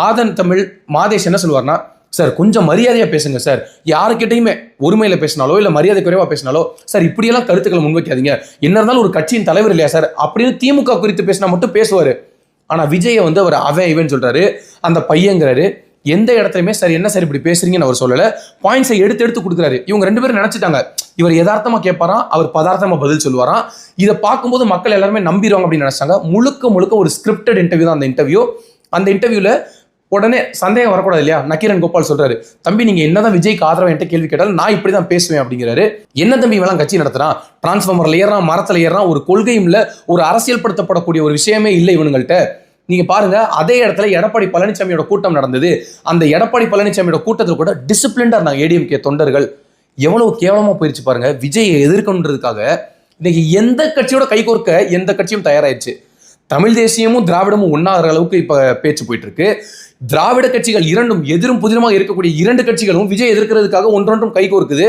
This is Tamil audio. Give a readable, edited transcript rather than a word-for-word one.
ஆதன் தமிழ் மாதேஷ் என்ன சொல்லுவார்னா, சார் கொஞ்சம் மரியாதையாக பேசுங்க சார், யாருக்கிட்டையுமே ஒருமையில் பேசினாலோ இல்லை மரியாதை குறைவாக பேசினாலோ சார் இப்படியெல்லாம் கருத்துக்களை முன்வைக்காதீங்க, என்ன இருந்தாலும் ஒரு கட்சியின் தலைவர் இல்லையா சார் அப்படின்னு திமுக குறித்து பேசினா மட்டும் பேசுவார். ஆனால் விஜயை வந்து அவர் அவன் இவன் சொல்கிறாரு, அந்த பையங்கிறாரு. எந்த இடத்துலையுமே சார் என்ன சார் இப்படி பேசுறீங்கன்னு அவர் சொல்லலை, பாயிண்ட்ஸை எடுத்து எடுத்து கொடுக்குறாரு. இவங்க 2 பேரும் நினச்சிட்டாங்க இவர் யதார்த்தமாக கேட்பாராம், அவர் பதார்த்தமாக பதில் சொல்லுவாராம். இதை பார்க்கும்போது மக்கள் எல்லாருமே நம்பிடுவாங்க அப்படின்னு நினச்சாங்க. முழுக்க முழுக்க ஒரு ஸ்கிரிப்டட் இன்டர்வியூ தான் அந்த இன்டர்வியூ. அந்த இன்டர்வியூவில் உடனே சந்தேகம் வரக்கூடாது இல்லையா, நக்கீரன் கோபால் சொல்றாரு, தம்பி நீங்க என்னதான் விஜய்க்கு ஆதரவு என்கிட்ட கேள்வி கேட்டாலும் நான் இப்படிதான் பேசுவேன் அப்படிங்கிறாரு. என்ன தம்பி இவெல்லாம் கட்சி நடத்துறான், டிரான்ஸ்ஃபார்மர்ல ஏறான், மரத்துல ஏறான், ஒரு கொள்கையும் இல்ல, ஒரு அரசியல் படுத்தப்படக்கூடிய ஒரு விஷயமே இல்லை இவனுங்கள்ட்ட. நீங்க பாருங்க, அதே இடத்துல எடப்பாடி பழனிசாமியோட கூட்டம் நடந்தது. அந்த எடப்பாடி பழனிசாமியோட கூட்டத்தில் கூட டிசிப்ளின்டா இருந்தாங்க ஏடிஎம்கே தொண்டர்கள். எவ்வளவு கேவலமா போயிருச்சு பாருங்க. விஜயை எதிர்க்கணுன்றதுக்காக இன்னைக்கு எந்த கட்சியோட கைகோர்க்க எந்த கட்சியும் தயாராயிருச்சு. தமிழ் தேசியமும் திராவிடமும் ஒன்னாகிற அளவுக்கு இப்ப பேச்சு போயிட்டு இருக்கு. திராவிட கட்சிகள் இரண்டும் எதிரும் புதிருமாக இருக்கக்கூடிய 2 கட்சிகளும் விஜய் எதிர்க்கிறதுக்காக ஒன்றொன்றும் கைகோர்க்குது.